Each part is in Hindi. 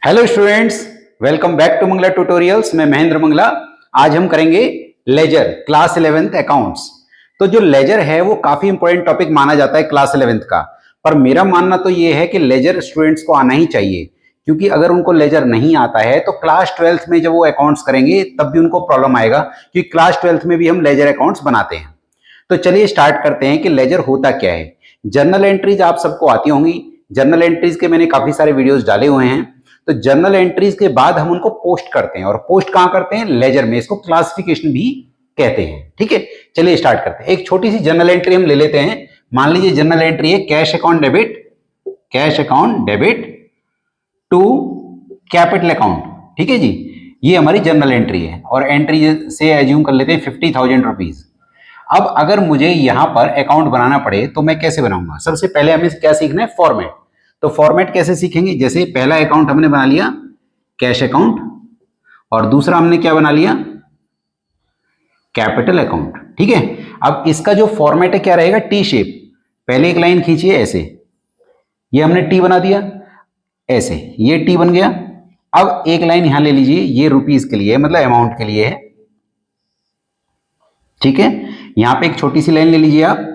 Hello students, welcome back to Mangla tutorials. मैं महेंद्र मंगला। आज हम करेंगे लेजर क्लास 11th अकाउंट्स। तो जो लेजर है वो काफी इंपॉर्टेंट टॉपिक माना जाता है क्लास 11th का, पर मेरा मानना तो ये है कि लेजर स्टूडेंट्स को आना ही चाहिए, क्योंकि अगर उनको लेजर नहीं आता है तो क्लास 12th में जब वो अकाउंट्स करेंगे तब भी उनको प्रॉब्लम आएगा, क्योंकि क्लास 12th में भी हम लेजर अकाउंट्स बनाते हैं। तो चलिए स्टार्ट करते हैं कि लेजर होता क्या है। जर्नल एंट्रीज आप सबको आती होंगी। जर्नल एंट्रीज के मैंने काफी सारे वीडियोस डाले हुए हैं। तो जर्नल एंट्रीज के बाद हम उनको पोस्ट करते हैं, और पोस्ट कहां करते हैं? लेजर में। इसको क्लासिफिकेशन भी कहते हैं। ठीक है, चलिए स्टार्ट करते हैं। एक छोटी सी जर्नल एंट्री हम ले लेते हैं। मान लीजिए जर्नल एंट्री है cash account debit to capital account. ठीक है जी, ये हमारी जर्नल एंट्री है, और एंट्री से एज्यूम कर लेते हैं 50,000 रुपीज। अब अगर मुझे यहां पर अकाउंट बनाना पड़े तो मैं कैसे बनाऊंगा? सबसे पहले हमें क्या सीखना है? फॉर्मेट। तो फॉर्मेट कैसे सीखेंगे? जैसे पहला अकाउंट हमने बना लिया कैश अकाउंट, और दूसरा हमने क्या बना लिया? Capital account. ठीक है, अब इसका जो फॉर्मेट है क्या रहेगा? T shape. पहले एक लाइन खींचिए ऐसे, ये हमने टी बना दिया ऐसे, ये टी बन गया। अब एक लाइन यहां ले लीजिए, ये रुपीज के लिए, मतलब अमाउंट के लिए है। ठीक है, यहां पे एक छोटी सी लाइन ले लीजिए आप,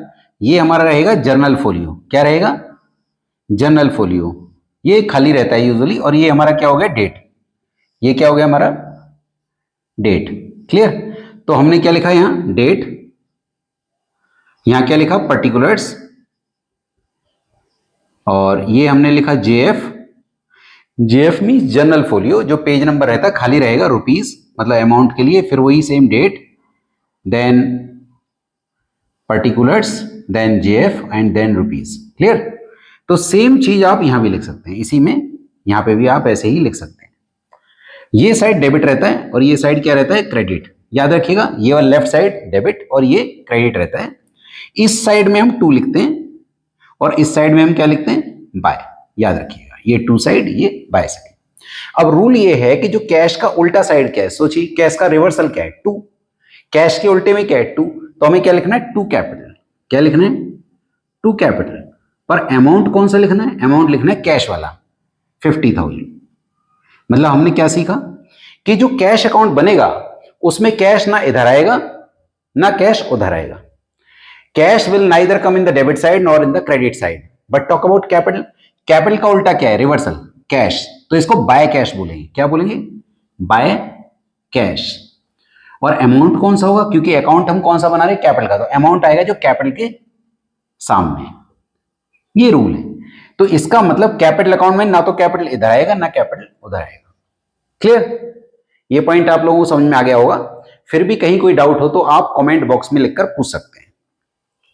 ये हमारा रहेगा जर्नल फोलियो। क्या रहेगा? Journal folio. ये खाली रहता है यूजुअली, और ये हमारा क्या हो गया? डेट। ये क्या हो गया हमारा? डेट। क्लियर? तो हमने क्या लिखा यहां? डेट। यहां क्या लिखा? पर्टिकुलर्स। और ये हमने लिखा JF. JF means journal folio. जो पेज नंबर रहता है खाली रहेगा रुपीज, मतलब अमाउंट के लिए। फिर वही same date, then particulars, then JF and then rupees. Clear? तो सेम चीज आप यहां भी लिख सकते हैं, इसी में यहां पे भी आप ऐसे ही लिख सकते हैं। ये साइड डेबिट रहता है और ये साइड क्या रहता है? क्रेडिट। याद रखिएगा, ये वाला लेफ्ट साइड डेबिट और ये क्रेडिट रहता है। इस साइड में हम टू लिखते हैं और इस साइड में हम क्या लिखते हैं? बाय। याद रखिएगा, ये टू साइड, ये बाय साइड। अब रूल ये है कि जो कैश का उल्टा साइड क्या है? सोचिए, कैश का रिवर्सल क्या है? टू। कैश के उल्टे में क्या है? टू। तो हमें क्या लिखना है? To capital. क्या लिखना है? To capital. पर अमाउंट कौन सा लिखना है? अमाउंट लिखना है कैश वाला, 50,000। मतलब हमने क्या सीखा कि जो कैश अकाउंट बनेगा उसमें कैश ना इधर आएगा ना कैश उधर आएगा। Cash will neither come in the debit side nor in the credit side. But talk about capital. Capital का उल्टा क्या है? Reversal, cash. तो इसको बाय कैश बोलेंगे। क्या बोलेंगे? By cash. और अमाउंट कौन सा होगा? क्योंकि अकाउंट हम कौन सा बना रहे हैं? कैपिटल का, तो अमाउंट आएगा जो कैपिटल के सामने। ये रूल है। तो इसका मतलब कैपिटल अकाउंट में ना तो कैपिटल इधर आएगा ना कैपिटल उधर आएगा। क्लियर? ये पॉइंट आप लोगों को समझ में आ गया होगा। फिर भी कहीं कोई डाउट हो तो आप कमेंट बॉक्स में लिखकर पूछ सकते हैं।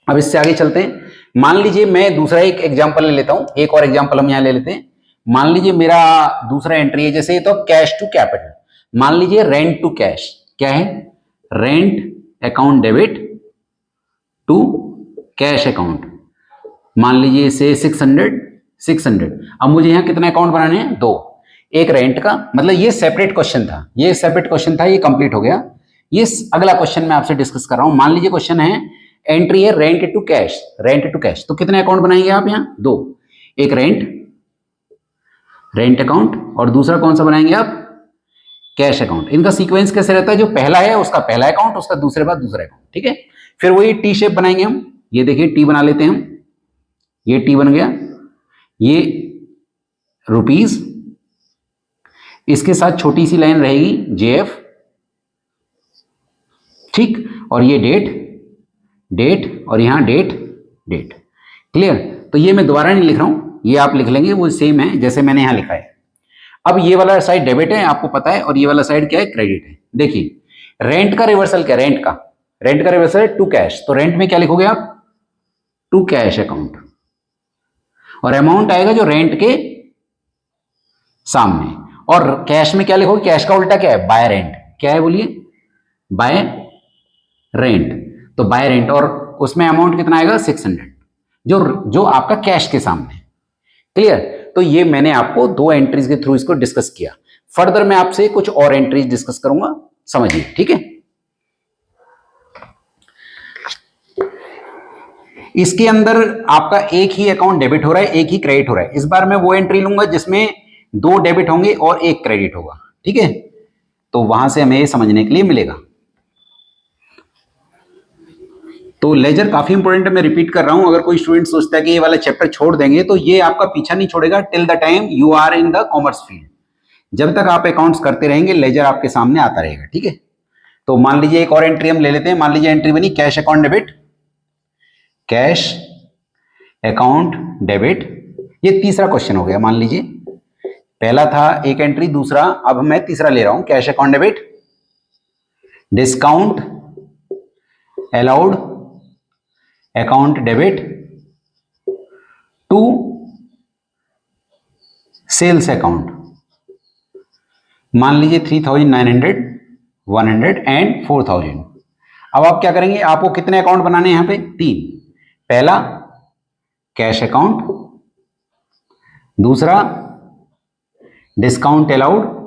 अब इससे आगे चलते हैं। मान लीजिए मैं दूसरा एक एग्जांपल ले लेता हूं, एक और एग्जांपल हम यहां ले लेते हैं। मान लीजिए मेरा दूसरा एंट्री है, जैसे तो कैश टू कैपिटल। मान लीजिए रेंट टू कैश। क्या है? Rent account debit to cash account. मान लीजिए से 600। अब मुझे यहां कितने अकाउंट बनाने हैं? दो। एक रेंट का, मतलब ये सेपरेट क्वेश्चन था, ये सेपरेट क्वेश्चन था, ये कंप्लीट हो गया। ये अगला क्वेश्चन मैं आपसे डिस्कस कर रहा हूं। मान लीजिए क्वेश्चन है, एंट्री है rent to cash. Rent to cash, तो कितने अकाउंट बनाएंगे आप यहां? दो। एक रेंट अकाउंट, और दूसरा कौन सा बनाएंगे आप? Cash account. इनका सीक्वेंस कैसे रहता है? जो पहला है उसका पहला अकाउंट, उसका दूसरे बाद दूसरा अकाउंट। ठीक है, फिर वही टी शेप बनाएंगे हम। ये देखिए टी बना लेते हैं हम, ये टी बन गया। ये रुपीज, इसके साथ छोटी सी लाइन रहेगी जेएफ। ठीक, और ये डेट और यहां डेट। क्लियर? तो ये मैं दोबारा नहीं लिख रहा हूं, ये आप लिख लेंगे, वो सेम है जैसे मैंने यहां लिखा है। अब ये वाला साइड डेबिट है, आपको पता है, और ये वाला साइड क्या है? क्रेडिट है। देखिए रेंट का रिवर्सल क्या? रेंट का रिवर्सल है टू कैश। तो रेंट में क्या लिखोगे आप? To cash account. और अमाउंट आएगा जो रेंट के सामने। और कैश में क्या लिखोगे? कैश का उल्टा क्या है? Bye rent. क्या है बोलिए? Bye rent. तो बाय रेंट, और उसमें अमाउंट कितना आएगा? 600, जो आपका कैश के सामने। क्लियर? तो ये मैंने आपको दो एंट्रीज के थ्रू इसको डिस्कस किया। फर्दर मैं आपसे कुछ और एंट्रीज डिस्कस करूंगा, समझिए। ठीक है, इसके अंदर आपका एक ही अकाउंट डेबिट हो रहा है, एक ही क्रेडिट हो रहा है। इस बार मैं वो एंट्री लूंगा जिसमें 2 डेबिट होंगे और 1 क्रेडिट होगा, ठीक है। तो वहां से हमें ये समझने के लिए मिलेगा। तो लेजर काफी इंपॉर्टेंट है, मैं रिपीट कर रहा हूं। अगर कोई स्टूडेंट सोचता है कि ये वाला चैप्टर छोड़ देंगे, तो ये आपका पीछा नहीं छोड़ेगा till the time you are in the commerce field. जब तक आप अकाउंट्स करते रहेंगे, लेजर आपके सामने आता रहेगा, ठीक है। तो मान लीजिए एक और एंट्री हम ले लेते हैं। मान लीजिए एंट्री बनी cash account debit, cash account debit. ये तीसरा क्वेश्चन हो गया। मान लीजिए पहला था एक एंट्री, दूसरा, अब मैं तीसरा ले रहा हूं, cash account debit, discount allowed account debit to sales account. मान लीजिए 3900, 100 एंड 4000। अब आप क्या करेंगे, आपको कितने अकाउंट बनाने हैं यहां पे? 3। पहला कैश अकाउंट, दूसरा डिस्काउंट अलाउड,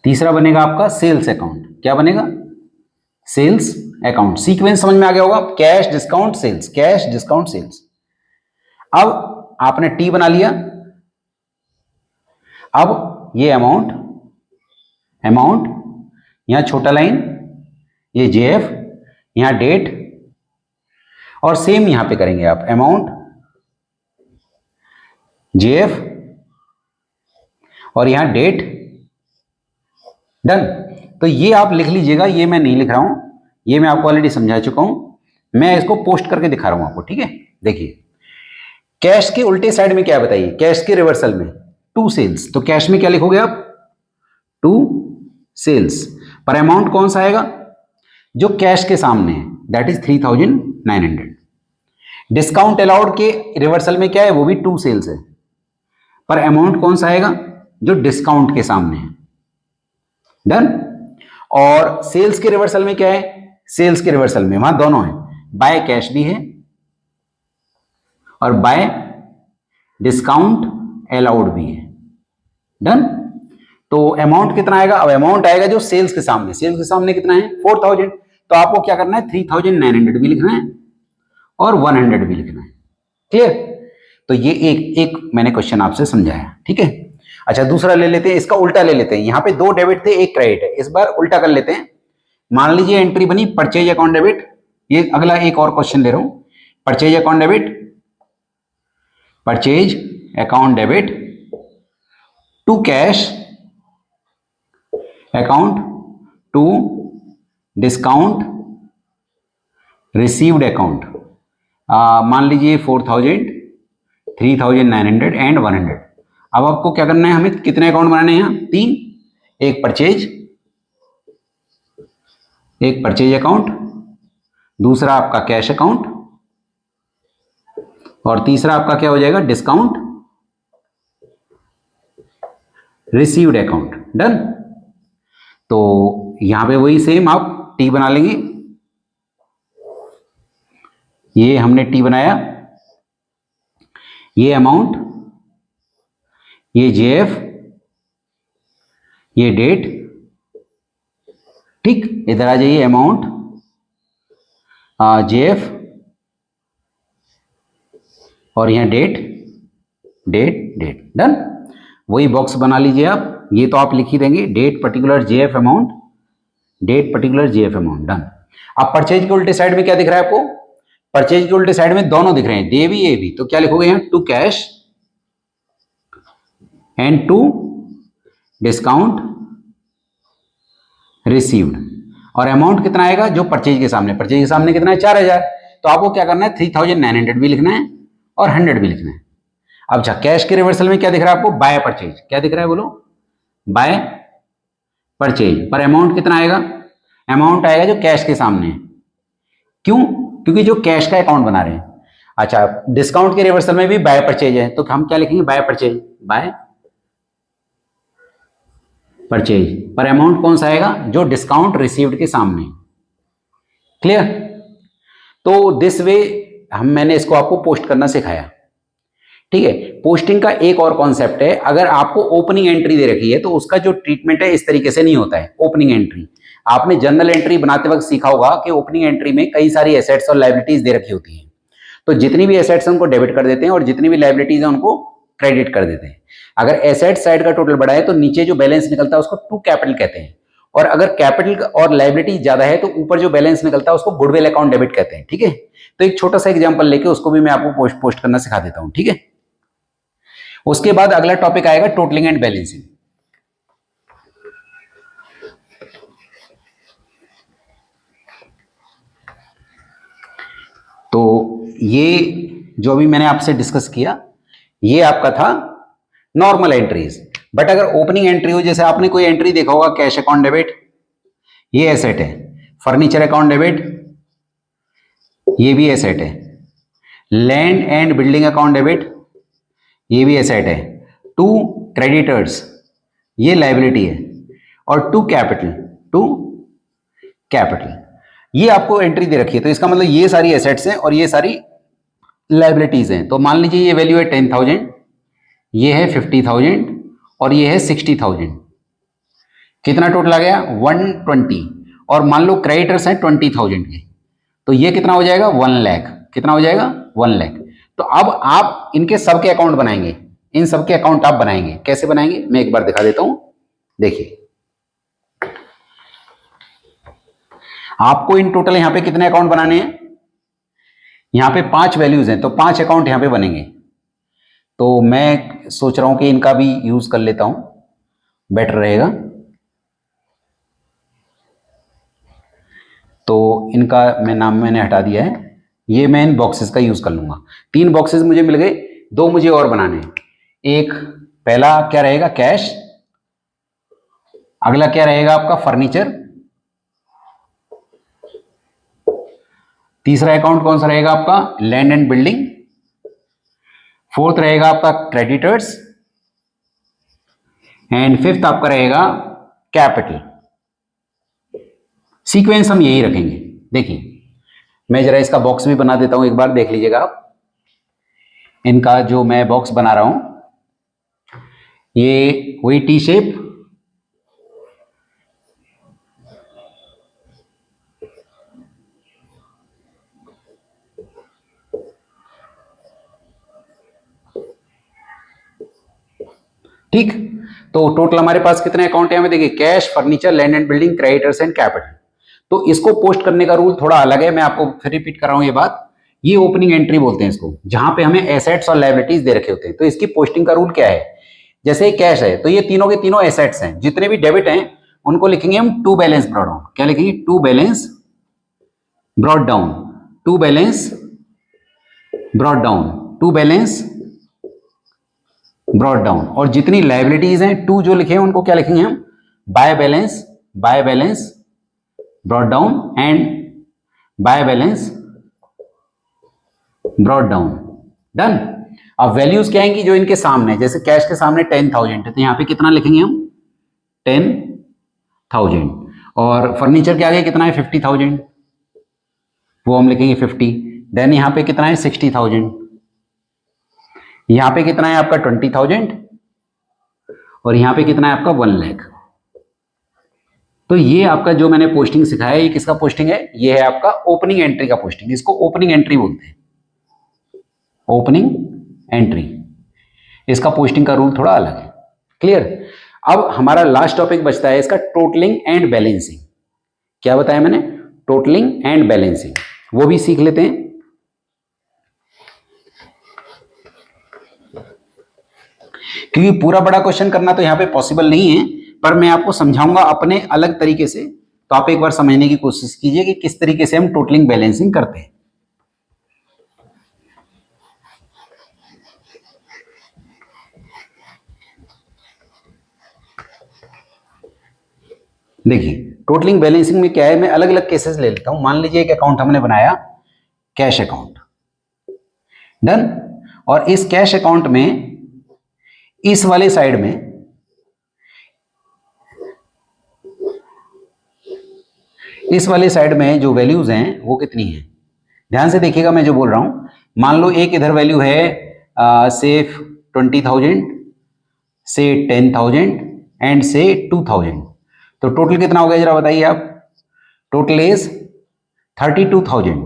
तीसरा बनेगा आपका सेल्स अकाउंट। क्या बनेगा? Sales account. सीक्वेंस समझ में आ गया होगा, cash discount sales, cash discount sales. अब आपने टी बना लिया। अब ये अमाउंट यहां छोटा लाइन, ये जेएफ, यहां डेट, और सेम यहां पे करेंगे आप, अमाउंट जेएफ और यहां डेट, डन। तो ये आप लिख लीजिएगा, ये मैं नहीं लिख रहा हूं, ये मैं आपको ऑलरेडी समझा चुका हूं। मैं इसको पोस्ट करके दिखा रहा हूं आपको, ठीक है। देखिए कैश के उल्टे साइड में क्या बताइए, कैश के रिवर्सल में टू सेल्स। तो कैश में क्या लिखोगे आप? To sales. पर अमाउंट कौन सा आएगा? जो कैश के सामने है, दैट इज 3900। डिस्काउंट अलाउड के रिवर्सल में क्या है? वो भी टू सेल्स है, पर अमाउंट कौन सा आएगा? जो डिस्काउंट के सामने है, डन। और सेल्स के रिवर्सल में क्या है? सेल्स के रिवर्सल में वहां दोनों है, बाय कैश भी है और बाय डिस्काउंट अलाउड भी है, डन। तो अमाउंट कितना आएगा? अब अमाउंट आएगा जो सेल्स के सामने, सेल्स के सामने कितना है? 4000। तो आपको क्या करना है? 3900 भी लिखना है और 100 भी लिखना है, क्लियर। तो ये एक मैंने क्वेश्चन आपसे समझाया, ठीक है। अच्छा दूसरा ले लेते हैं, इसका उल्टा ले लेते हैं। यहां पे 2 डेबिट थे, 1 क्रेडिट है, इस बार उल्टा कर लेते हैं। मान लीजिए एंट्री बनी परचेज अकाउंट डेबिट, ये अगला एक और क्वेश्चन ले रहा हूं। Purchase account debit, purchase account debit to cash account to discount received account. मान लीजिए 4000, 3900 एंड 100। अब आपको क्या करना है? हमें कितने अकाउंट बनाने हैं? 3। एक परचेज अकाउंट, दूसरा आपका कैश अकाउंट, और तीसरा आपका क्या हो जाएगा? Discount received account, done. तो यहां पे वही सेम आप टी बना लेंगे। ये हमने टी बनाया, ये अमाउंट, ये जेएफ, ये डेट, ठीक। इधर आ जाइए, अमाउंट, जेएफ और यहां डेट, डन। वही बॉक्स बना लीजिए आप। ये तो आप लिख ही देंगे, date particular JF amount, date particular JF amount, done. अब परचेज के उल्टे साइड में क्या दिख रहा है आपको? परचेज के उल्टे साइड में दोनों दिख रहे हैं, दे भी, ये भी। तो क्या लिखोगे यहां? To cash and to discount received. और अमाउंट कितना आएगा? जो परचेज के सामने, परचेज के सामने कितना है? 4000। तो आपको क्या करना है? 3900 भी लिखना है और 100 भी लिखना है। अब अच्छा, कैश के रिवर्सल में क्या दिख रहा है आपको? By purchase. क्या दिख रहा है बोलो? By purchase. पर अमाउंट कितना आएगा? अमाउंट आएगा जो कैश के सामने है। क्यों? क्योंकि जो कैश का अकाउंट बना रहे हैं। अच्छा, डिस्काउंट के रिवर्सल में भी बाय परचेज है, तो हम क्या लिखेंगे? By purchase, by purchase. पर अमाउंट कौन सा आएगा? जो डिस्काउंट रिसीव्ड के सामने, क्लियर। तो दिस वे मैंने इसको आपको पोस्ट करना सिखाया, ठीक है। पोस्टिंग का एक और कॉन्सेप्ट है, अगर आपको ओपनिंग एंट्री दे रखी है तो उसका जो ट्रीटमेंट है इस तरीके से नहीं होता है। ओपनिंग एंट्री आपने जर्नल एंट्री बनाते वक्त सीखा होगा कि ओपनिंग एंट्री में कई सारी एसेट्स और लायबिलिटीज दे रखी होती हैं। तो जितनी भी एसेट्स हैं उनको डेबिट कर देते हैं और जितनी भी लायबिलिटीज हैं उनको क्रेडिट कर देते हैं। अगर एसेट साइड का टोटल बड़ा है तो नीचे जो बैलेंस निकलता है उसको टू कैपिटल कहते हैं, और अगर कैपिटल और लायबिलिटी ज्यादा है तो ऊपर जो बैलेंस निकलता है उसको गुडविल अकाउंट डेबिट कहते हैं। ठीक है, तो एक छोटा सा एग्जांपल लेके उसको भी मैं आपको पोस्ट करना सिखा देता हूं। ठीक है, उसके बाद अगला टॉपिक आएगा टोटलिंग एंड बैलेंसिंग। तो ये जो भी मैंने आपसे डिस्कस किया ये आपका था नॉर्मल एंट्रीज। बट अगर ओपनिंग एंट्री हो, जैसे आपने कोई एंट्री देखा होगा कैश अकाउंट डेबिट, ये एसेट है, फर्नीचर अकाउंट डेबिट, ये भी एसेट है, land and building account debit, ये भी एसेट है, टू क्रेडिटर्स, ये लायबिलिटी है, और टू कैपिटल ये आपको एंट्री दे रखी है। तो इसका मतलब ये सारी एसेट्स हैं और ये सारी लायबिलिटीज हैं। तो मान लीजिए ये वैल्यू है 10,000, ये है 50,000 और ये है 60,000। कितना टोटल आ गया? 120। और मान लो क्रेडिटर्स हैं 20,000 के, तो ये कितना हो जाएगा? 1 लाख। कितना हो जाएगा? 1 लाख। तो अब आप इनके सबके अकाउंट बनाएंगे, इन सबके अकाउंट आप बनाएंगे। कैसे बनाएंगे मैं एक बार दिखा देता हूं। देखिए आपको इन टोटल यहां पे कितने अकाउंट बनाने हैं? यहां पे 5 वैल्यूज हैं, तो 5 अकाउंट यहां पे बनेंगे। तो मैं सोच रहा हूं कि इनका भी यूज कर लेता हूं, बेटर रहेगा। तो इनका नाम मैंने हटा दिया है, ये मैं इन बॉक्सेस का यूज कर लूंगा। 3 बॉक्सेस मुझे मिल गए, 2 मुझे और बनाने हैं। एक पहला क्या रहेगा? कैश। अगला क्या रहेगा आपका? फर्नीचर। तीसरा अकाउंट कौन सा रहेगा आपका? Land and building. फोर्थ रहेगा आपका क्रेडिटर्स, एंड फिफ्थ आपका रहेगा कैपिटल। सीक्वेंस हम यही रखेंगे। देखिए मैं जरा इसका बॉक्स भी बना देता हूं, एक बार देख लीजिएगा आप। इनका जो मैं बॉक्स बना रहा हूं ये वही टी शेप, ठीक। तो टोटल हमारे पास कितने अकाउंट है? हमें देखिए cash, furniture, land and building, creditors and capital. तो इसको पोस्ट करने का रूल थोड़ा अलग है, मैं आपको फिर रिपीट कर रहा हूं ये बात। ये ओपनिंग एंट्री बोलते हैं इसको, जहां पे हमें एसेट्स और लायबिलिटीज दे रखे होते हैं। तो इसकी पोस्टिंग का रूल क्या है? जैसे कैश है तो ये तीनों के तीनों एसेट्स हैं, जितने भी डेबिट हैं उनको लिखेंगे हम टू बैलेंस ब्रॉड डाउन। क्या लिखेंगे? To balance brought down, to balance brought down, to balance brought down. और जितनी लायबिलिटीज हैं टू जो लिखे हैं उनको क्या लिखेंगे हम? By balance brought down and by balance brought down. Done. अब वैल्यूज क्या आएंगी? जो इनके सामने, जैसे कैश के सामने 10,000 है तो यहां पे कितना लिखेंगे हम? 10,000। और फर्नीचर के आगे कितना है? 50,000, वो हम लिखेंगे 50। देन यहां पे कितना है? 60,000। यहां पे कितना है आपका? 20,000। और यहां पे कितना है आपका? 1 लाख। तो ये आपका जो मैंने पोस्टिंग सिखाया ये किसका पोस्टिंग है? ये है आपका ओपनिंग एंट्री का पोस्टिंग। इसको ओपनिंग एंट्री बोलते हैं, ओपनिंग एंट्री। इसका पोस्टिंग का रूल थोड़ा अलग है। क्लियर? अब हमारा लास्ट टॉपिक बचता है इसका टोटलिंग एंड बैलेंसिंग। क्या बताया मैंने? टोटलिंग एंड बैलेंसिंग, वो भी सीख लेते हैं। क्योंकि पूरा बड़ा क्वेश्चन करना तो यहां पे पॉसिबल नहीं है, पर मैं आपको समझाऊंगा अपने अलग तरीके से। तो आप एक बार समझने की कोशिश कीजिए कि किस तरीके से हम टोटलिंग बैलेंसिंग करते हैं। देखिए टोटलिंग बैलेंसिंग में क्या है, मैं अलग अलग केसेस ले लेता हूं। मान लीजिए एक अकाउंट हमने बनाया कैश अकाउंट, डन। और इस कैश अकाउंट में इस वाले साइड में जो वैल्यूज हैं वो कितनी हैं? ध्यान से देखिएगा मैं जो बोल रहा हूं। मान लो एक इधर वैल्यू है से 20,000, से 10,000 एंड से 2,000। तो टोटल कितना हो गया जरा बताइए आप? टोटल इज 32,000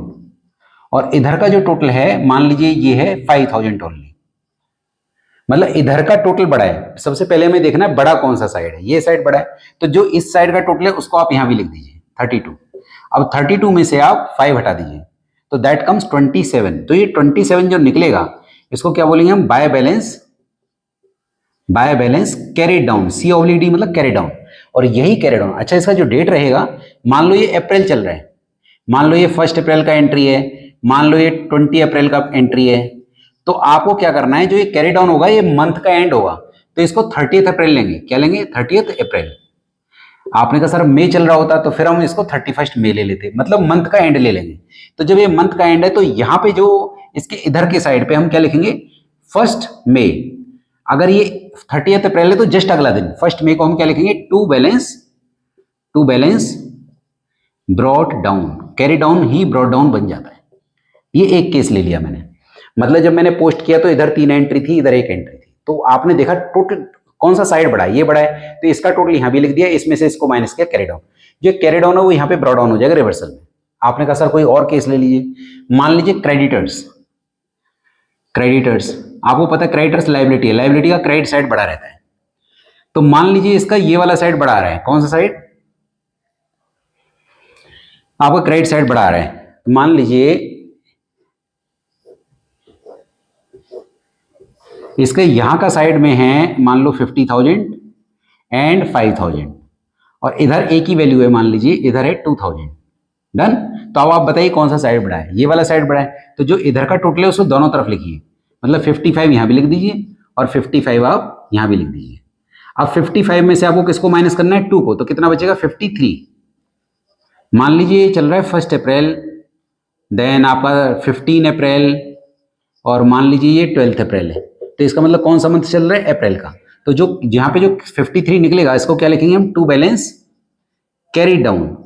और इधर का जो टोटल है मान लीजिए ये है 5,000 ओनली, मतलब इधर का टोटल बड़ा है। सबसे पहले हमें देखना है बड़ा कौन सा साइड है, ये साइड बड़ा है, तो जो इस साइड का टोटल है उसको आप यहां भी लिख दीजिए 32। अब 32 में से आप 5 हटा दीजिए तो दैट कम्स 27। तो ये 27 जो निकलेगा इसको क्या बोलेंगे हम, by balance carry down, COD मतलब कैरी डाउन, और यही कैरी डाउन। अच्छा, इसका जो डेट रहेगा, मान लो ये अप्रैल चल रहा है, मान लो ये 1 अप्रैल का एंट्री है, मान लो ये 20 अप्रैल का एंट्री है, तो आपको क्या करना है, जो ये कैरी डाउन होगा ये मंथ का एंड होगा, तो इसको 30 अप्रैल लेंगे। क्या लेंगे, 30 अप्रैल। आपने कहा सर मई चल रहा होता तो फिर हम इसको 31 मई ले लेते, मतलब मंथ का एंड ले लेंगे। तो जब ये मंथ का एंड है तो यहां पे जो इसके इधर के साइड पे हम क्या लिखेंगे, 1 मई। अगर ये 30 अप्रैल है तो जस्ट अगला दिन 1 मई को हम क्या लिखेंगे, to balance brought down, carry down ही ब्रॉट डाउन बन जाता है। ये एक केस ले लिया मैंने, मतलब जब मैंने पोस्ट किया तो इधर 3 एंट्री थी, इधर 1 एंट्री थी, तो आपने देखा टोटल कौन सा साइड बड़ा है, ये बड़ा है, तो इसका टोटल यहां भी लिख दिया, इसमें से इसको माइनस किया, कैरी डाउन। जो कैरी डाउन है वो यहां पे ब्रॉट डाउन हो जाएगा रिवर्सल में। आपने कहा सर कोई और केस ले लीजिए, मान लीजिए क्रेडिटर्स, आपको पता है क्रेडिटर्स लाइबिलिटी है, लाइबिलिटी का क्रेडिट साइड बड़ा रहता है, तो मान लीजिए इसका ये वाला साइड बढ़ा रहा है, कौन सा साइड, आपका क्रेडिट साइड बढ़ा रहा है, मान लीजिए इसके यहां का साइड में है मान लो 50,000 एंड 5,000, और इधर एक ही वैल्यू है, मान लीजिए इधर है 2,000। डन। तो अब आप बताइए कौन सा साइड बढ़ा है, ये वाला साइड बढ़ा है, तो जो इधर का टोटल है उसको दोनों तरफ लिखिए, मतलब 55 यहां भी लिख दीजिए और 55 आप यहां भी लिख दीजिए। अब 55 में से आपको किसको माइनस करना है, 2 को, तो कितना बचेगा 53। मान लीजिए ये चल रहा है 1 अप्रैल, देन आपका 15 अप्रैल, और मान लीजिए ये 12 अप्रैल है, तो इसका मतलब कौन सा मंथ चल रहा है, अप्रैल का। तो जो यहां पे जो 53 निकलेगा इसको क्या लिखेंगे हम, to balance carry down.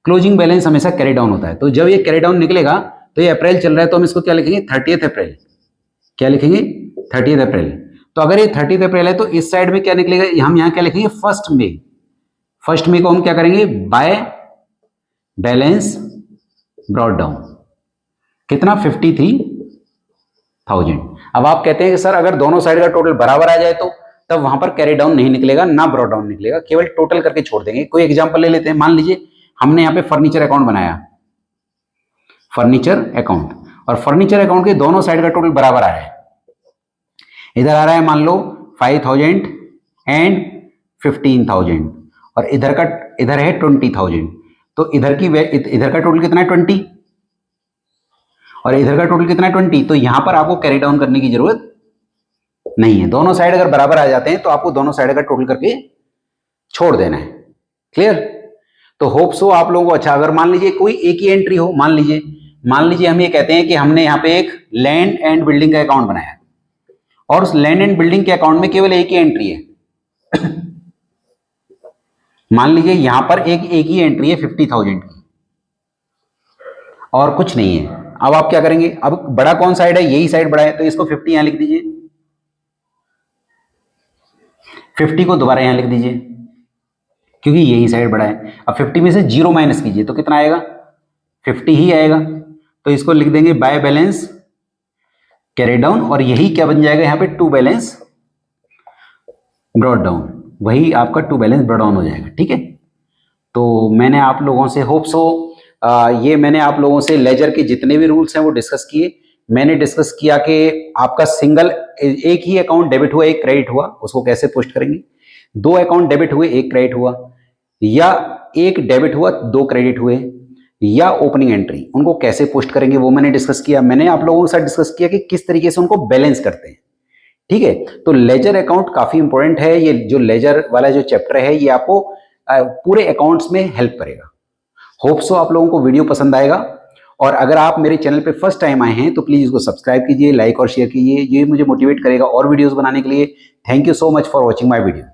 Closing balance हमेशा कैरी डाउन होता है, तो जब ये कैरी डाउन निकलेगा तो ये अप्रैल चल रहा है, तो हम इसको क्या लिखेंगे, 30 अप्रैल। क्या लिखेंगे, 30 अप्रैल। तो अगर ये 30 अप्रैल है तो इस साइड में क्या निकलेगा, हम यहां क्या लिखेंगे, 1 मई। 1 मई को हम क्या करेंगे, बाय बैलेंस ब्रॉट डाउन, कितना 53,000। अब आप कहते हैं कि सर अगर दोनों साइड का टोटल बराबर आ जाए तो तब वहां पर कैरी डाउन नहीं निकलेगा, ना ब्रॉट डाउन निकलेगा, केवल टोटल करके छोड़ देंगे। कोई एग्जांपल ले लेते हैं, मान लीजिए हमने यहाँ पे फर्नीचर अकाउंट बनाया, फर्नीचर अकाउंट, और फर्नीचर अकाउंट के दोनों साइड का टोटल बराबर आ रहा है। इधर आ रहा है मान लो 5,000 एंड 15,000, और इधर है 20,000, तो इधर का टोटल कितना है 20, और इधर का टोटल कितना है 20, तो यहां पर आपको कैरी डाउन करने की जरूरत नहीं है। दोनों साइड अगर बराबर आ जाते हैं तो आपको दोनों साइड का टोटल करके छोड़ देना है। क्लियर। तो होप सो आप लोगों को अच्छा, अगर मान लीजिए कोई एक ही एंट्री हो, मान लीजिए हम ये कहते हैं कि हमने यहाँ पे एक लैंड एंड बिल्डिंग का अकाउंट बनाया, और उस लैंड एंड बिल्डिंग के अकाउंट में केवल एक ही एंट्री है मान लीजिए यहां पर एक ही एंट्री है 50,000 की, और कुछ नहीं है। अब आप क्या करेंगे, अब बड़ा कौन साइड है, यही साइड बड़ा है, तो इसको 50 यहां लिख दीजिए, 50 को दोबारा यहां लिख दीजिए, क्योंकि यही साइड बड़ा है। अब 50 में से 0 माइनस कीजिए तो कितना आएगा, 50 ही आएगा, तो इसको लिख देंगे बाय बैलेंस कैरी डाउन, और यही क्या बन जाएगा यहाँ पे, टू बैलेंस ब्रॉट डाउन, वही आपका टू बैलेंस ब्रॉट डाउन हो जाएगा। ठीक है। तो मैंने आप लोगों से होप सो ये मैंने आप लोगों से लेजर के जितने भी रूल्स हैं वो डिस्कस किए। मैंने डिस्कस किया कि आपका सिंगल एक ही अकाउंट डेबिट हुआ एक क्रेडिट हुआ, उसको कैसे पोस्ट करेंगे, 2 अकाउंट डेबिट हुए एक क्रेडिट हुआ, या एक डेबिट हुआ 2 क्रेडिट हुए, या ओपनिंग एंट्री, उनको कैसे पोस्ट करेंगे वो मैंने डिस्कस किया। मैंने आप लोगों के साथ डिस्कस किया कि किस तरीके से उनको बैलेंस करते हैं। ठीक है। तो लेजर अकाउंट काफी इंपॉर्टेंट है, ये जो लेजर वाला जो चैप्टर है ये आपको पूरे अकाउंट्स में हेल्प करेगा। होप सो आप लोगों को वीडियो पसंद आएगा, और अगर आप मेरे चैनल पे फर्स्ट टाइम आए हैं तो प्लीज इसको सब्सक्राइब कीजिए, लाइक और शेयर कीजिए, ये मुझे मोटिवेट करेगा और वीडियोस बनाने के लिए। Thank you so much for watching my video.